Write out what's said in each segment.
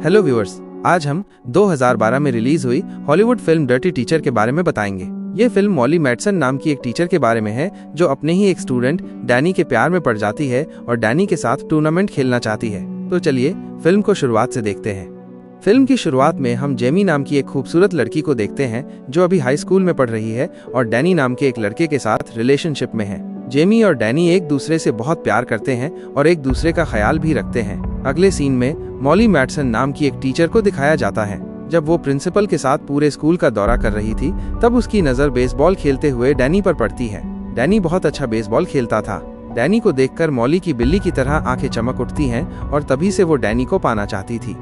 Hello viewers, आज हम 2012 में रिलीज हुई हॉलीवुड फिल्म डर्टी टीचर के बारे में बताएंगे। ये फिल्म मॉली मैडसन नाम की एक टीचर के बारे में है जो अपने ही एक स्टूडेंट डैनी के प्यार में पड़ जाती है और डैनी के साथ टूर्नामेंट खेलना चाहती है। तो चलिए फिल्म को शुरुआत से देखते हैं। फिल्म की शुरुआत में हम जेमी नाम की एक खूबसूरत लड़की को देखते हैं जो अभी हाई स्कूल में पढ़ रही है और डैनी नाम के एक लड़के के साथ रिलेशनशिप में है। जेमी और डैनी एक दूसरे से बहुत प्यार करते हैं और एक दूसरे का ख्याल भी रखते हैं। अगले सीन में मॉली मैडसन नाम की एक टीचर को दिखाया जाता है। जब वो प्रिंसिपल के साथ पूरे स्कूल का दौरा कर रही थी तब उसकी नज़र बेसबॉल खेलते हुए डैनी पर पड़ती है। डैनी बहुत अच्छा बेसबॉल खेलता था। डैनी को देखकर मॉली की बिल्ली की तरह आंखें चमक उठती हैं और तभी से वो डैनी को पाना चाहती थी।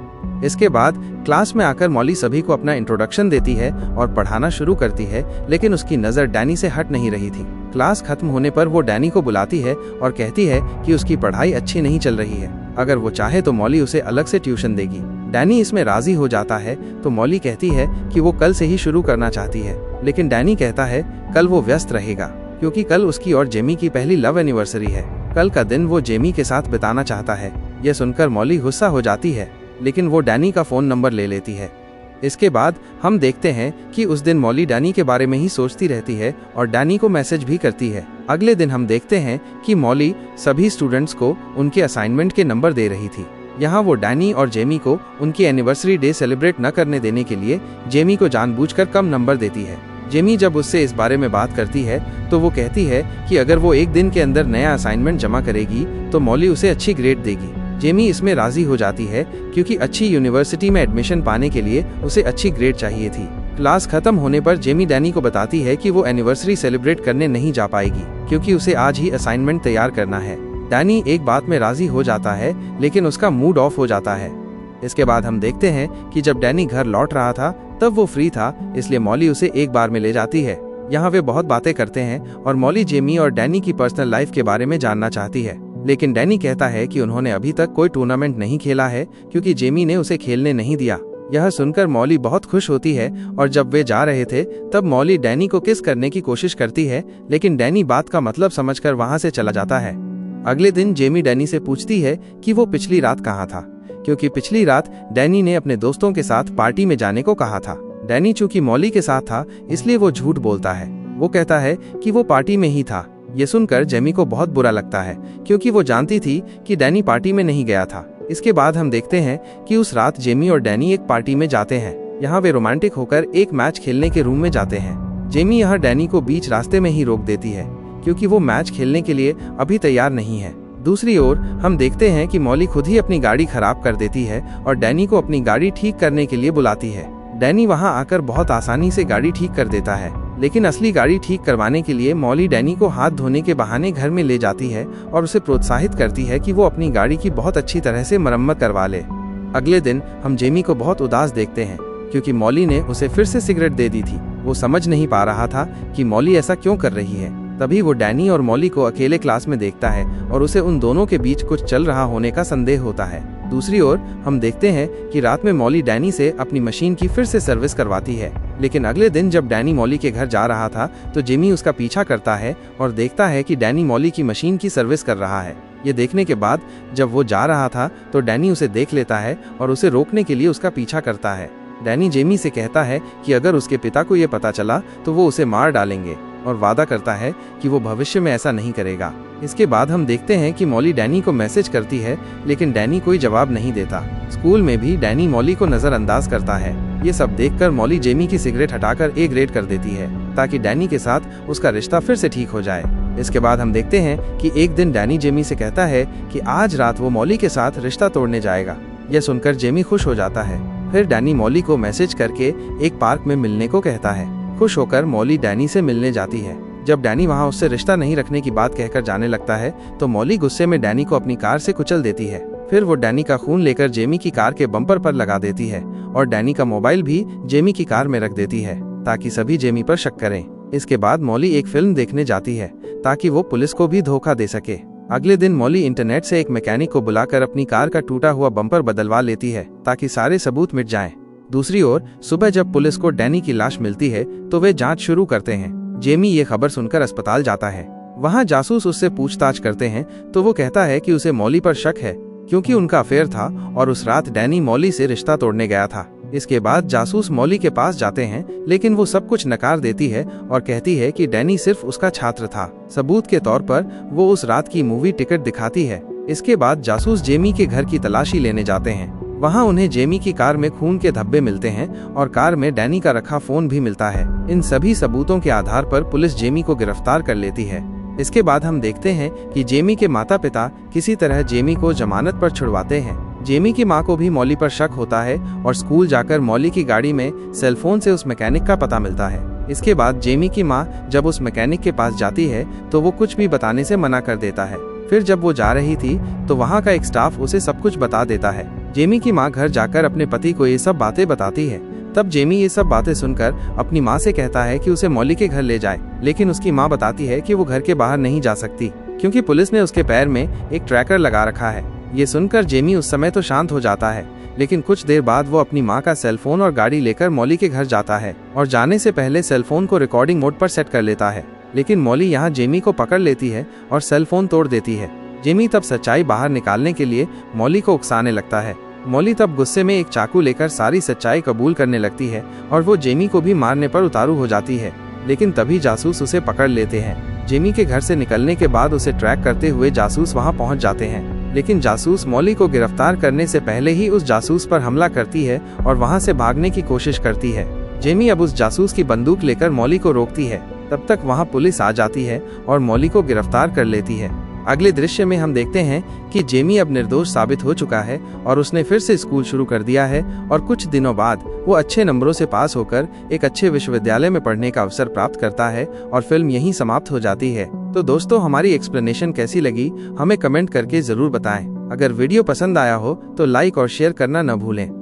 इसके बाद क्लास में आकर मॉली सभी को अपना इंट्रोडक्शन देती है और पढ़ाना शुरू करती है, लेकिन उसकी नज़र डैनी से हट नहीं रही थी। क्लास खत्म होने पर वो डैनी को बुलाती है और कहती है कि उसकी पढ़ाई अच्छी नहीं चल रही है, अगर वो चाहे तो मॉली उसे अलग से ट्यूशन देगी। डैनी इसमें राजी हो जाता है तो मॉली कहती है कि वो कल से ही शुरू करना चाहती है, लेकिन डैनी कहता है कल वो व्यस्त रहेगा क्योंकि कल उसकी और जेमी की पहली लव एनिवर्सरी है। कल का दिन वो जेमी के साथ बिताना चाहता है। यह सुनकर मॉली गुस्सा हो जाती है, लेकिन वो डैनी का फ़ोन नंबर ले लेती है। इसके बाद हम देखते हैं कि उस दिन मॉली डैनी के बारे में ही सोचती रहती है और डैनी को मैसेज भी करती है। अगले दिन हम देखते हैं कि मॉली सभी स्टूडेंट्स को उनके असाइनमेंट के नंबर दे रही थी। यहाँ वो डैनी और जेमी को उनकी एनिवर्सरी डे सेलिब्रेट न करने देने के लिए जेमी को जानबूझकर कम नंबर देती है। जेमी जब उससे इस बारे में बात करती है तो वो कहती है कि अगर वो एक दिन के अंदर नया असाइनमेंट जमा करेगी तो मॉली उसे अच्छी ग्रेड देगी। जेमी इसमें राजी हो जाती है क्योंकि अच्छी यूनिवर्सिटी में एडमिशन पाने के लिए उसे अच्छी ग्रेड चाहिए थी। क्लास खत्म होने पर जेमी डैनी को बताती है कि वो एनिवर्सरी सेलिब्रेट करने नहीं जा पाएगी क्योंकि उसे आज ही असाइनमेंट तैयार करना है। डैनी एक बात में राजी हो जाता है, लेकिन उसका मूड ऑफ हो जाता है। इसके बाद हम देखते हैं कि जब डैनी घर लौट रहा था तब वो फ्री था, इसलिए मॉली उसे एक बार में ले जाती है। यहाँ वे बहुत बातें करते हैं और मॉली जेमी और डैनी की पर्सनल लाइफ के बारे में जानना चाहती है, लेकिन डैनी कहता है कि उन्होंने अभी तक कोई टूर्नामेंट नहीं खेला है क्योंकि जेमी ने उसे खेलने नहीं दिया। यह सुनकर मॉली बहुत खुश होती है और जब वे जा रहे थे तब मॉली डैनी को किस करने की कोशिश करती है, लेकिन डैनी बात का मतलब समझकर वहां से चला जाता है। अगले दिन जेमी डैनी से पूछती है कि वो पिछली रात कहाँ था, क्योंकि पिछली रात डैनी ने अपने दोस्तों के साथ पार्टी में जाने को कहा था। डैनी चूंकि मॉली के साथ था इसलिए वो झूठ बोलता है। वो कहता है कि वो पार्टी में ही था। ये सुनकर जेमी को बहुत बुरा लगता है क्योंकि वो जानती थी कि डैनी पार्टी में नहीं गया था। इसके बाद हम देखते हैं कि उस रात जेमी और डैनी एक पार्टी में जाते हैं। यहाँ वे रोमांटिक होकर एक मैच खेलने के रूम में जाते हैं। जेमी यहाँ डैनी को बीच रास्ते में ही रोक देती है क्योंकि वो मैच खेलने के लिए अभी तैयार नहीं है। दूसरी ओर हम देखते हैं कि मॉली खुद ही अपनी गाड़ी खराब कर देती है और डैनी को अपनी गाड़ी ठीक करने के लिए बुलाती है। डैनी वहां आकर बहुत आसानी से गाड़ी ठीक कर देता है, लेकिन असली गाड़ी ठीक करवाने के लिए मॉली डैनी को हाथ धोने के बहाने घर में ले जाती है और उसे प्रोत्साहित करती है कि वो अपनी गाड़ी की बहुत अच्छी तरह से मरम्मत करवा ले। अगले दिन हम जेमी को बहुत उदास देखते हैं क्योंकि मॉली ने उसे फिर से सिगरेट दे दी थी। वो समझ नहीं पा रहा था कि मॉली ऐसा क्यों कर रही है। तभी वो डैनी और मॉली को अकेले क्लास में देखता है और उसे उन दोनों के बीच कुछ चल रहा होने का संदेह होता है। दूसरी ओर हम देखते हैं कि रात में मॉली डैनी से अपनी मशीन की फिर से सर्विस करवाती है, लेकिन अगले दिन जब डैनी मॉली के घर जा रहा था तो जेमी उसका पीछा करता है और देखता है कि डैनी मॉली की मशीन की सर्विस कर रहा है। ये देखने के बाद जब वो जा रहा था तो डैनी उसे देख लेता है और उसे रोकने के लिए उसका पीछा करता है। डैनी जेमी से कहता है कि अगर उसके पिता को ये पता चला तो वो उसे मार डालेंगे और वादा करता है कि वो भविष्य में ऐसा नहीं करेगा। इसके बाद हम देखते हैं कि मॉली डैनी को मैसेज करती है, लेकिन डैनी कोई जवाब नहीं देता। स्कूल में भी डैनी मॉली को नजरअंदाज करता है। ये सब देखकर मॉली जेमी की सिगरेट हटाकर ए ग्रेड कर देती है ताकि डैनी के साथ उसका रिश्ता फिर से ठीक हो जाए। इसके बाद हम देखते हैं कि एक दिन डैनी जेमी से कहता है कि आज रात वो मॉली के साथ रिश्ता तोड़ने जाएगा। यह सुनकर जेमी खुश हो जाता है। फिर डैनी मॉली को मैसेज करके एक पार्क में मिलने को कहता है। खुश होकर मॉली डैनी से मिलने जाती है। जब डैनी वहां उससे रिश्ता नहीं रखने की बात कहकर जाने लगता है तो मॉली गुस्से में डैनी को अपनी कार से कुचल देती है। फिर वो डैनी का खून लेकर जेमी की कार के बम्पर पर लगा देती है और डैनी का मोबाइल भी जेमी की कार में रख देती है ताकि सभी जेमी पर शक करें। इसके बाद मॉली एक फिल्म देखने जाती है ताकि वो पुलिस को भी धोखा दे सके। अगले दिन मॉली इंटरनेट से एक मैकेनिक को बुलाकर अपनी कार का टूटा हुआ बम्पर बदलवा लेती है ताकि सारे सबूत मिट जाएं। दूसरी ओर सुबह जब पुलिस को डैनी की लाश मिलती है तो वे जांच शुरू करते हैं। जेमी ये खबर सुनकर अस्पताल जाता है। वहां जासूस उससे पूछताछ करते हैं तो वो कहता है कि उसे मॉली पर शक है क्योंकि उनका अफेयर था और उस रात डैनी मॉली से रिश्ता तोड़ने गया था। इसके बाद जासूस मॉली के पास जाते हैं, लेकिन वो सब कुछ नकार देती है और कहती है कि डैनी सिर्फ उसका छात्र था। सबूत के तौर पर वो उस रात की मूवी टिकट दिखाती है। इसके बाद जासूस जेमी के घर की तलाशी लेने जाते हैं। वहाँ उन्हें जेमी की कार में खून के धब्बे मिलते हैं और कार में डैनी का रखा फोन भी मिलता है। इन सभी सबूतों के आधार पर पुलिस जेमी को गिरफ्तार कर लेती है। इसके बाद हम देखते हैं कि जेमी के माता पिता किसी तरह जेमी को जमानत पर छुड़वाते हैं। जेमी की मां को भी मॉली पर शक होता है और स्कूल जाकर मॉली की गाड़ी में सेलफोन से उस मैकेनिक का पता मिलता है। इसके बाद जेमी की मां जब उस मैकेनिक के पास जाती है तो वो कुछ भी बताने से मना कर देता है। फिर जब वो जा रही थी तो वहाँ का एक स्टाफ उसे सब कुछ बता देता है। जेमी की मां घर जाकर अपने पति को ये सब बातें बताती है। तब जेमी ये सब बातें सुनकर अपनी मां से कहता है कि उसे मॉली के घर ले जाए, लेकिन उसकी मां बताती है कि वो घर के बाहर नहीं जा सकती क्योंकि पुलिस ने उसके पैर में एक ट्रैकर लगा रखा है। ये सुनकर जेमी उस समय तो शांत हो जाता है, लेकिन कुछ देर बाद वो अपनी मां का सेलफोन और गाड़ी लेकर मॉली के घर जाता है और जाने से पहले सेलफोन को रिकॉर्डिंग मोड पर सेट कर लेता है। लेकिन मॉली यहाँ जेमी को पकड़ लेती है और सेलफोन तोड़ देती है। जेमी तब सच्चाई बाहर निकालने के लिए मॉली को उकसाने लगता है। मॉली तब गुस्से में एक चाकू लेकर सारी सच्चाई कबूल करने लगती है और वो जेमी को भी मारने पर उतारू हो जाती है, लेकिन तभी जासूस उसे पकड़ लेते हैं। जेमी के घर से निकलने के बाद उसे ट्रैक करते हुए जासूस वहां पहुंच जाते हैं, लेकिन जासूस मॉली को गिरफ्तार करने से पहले ही उस जासूस पर हमला करती है और वहां से भागने की कोशिश करती है। जेमी अब उस जासूस की बंदूक लेकर मॉली को रोकती है। तब तक वहां पुलिस आ जाती है और मॉली को गिरफ्तार कर लेती है। अगले दृश्य में हम देखते हैं कि जेमी अब निर्दोष साबित हो चुका है और उसने फिर से स्कूल शुरू कर दिया है और कुछ दिनों बाद वो अच्छे नंबरों से पास होकर एक अच्छे विश्वविद्यालय में पढ़ने का अवसर प्राप्त करता है और फिल्म यहीं समाप्त हो जाती है। तो दोस्तों, हमारी एक्सप्लेनेशन कैसी लगी हमें कमेंट करके जरूर बताएं। अगर वीडियो पसंद आया हो तो लाइक और शेयर करना न भूलें।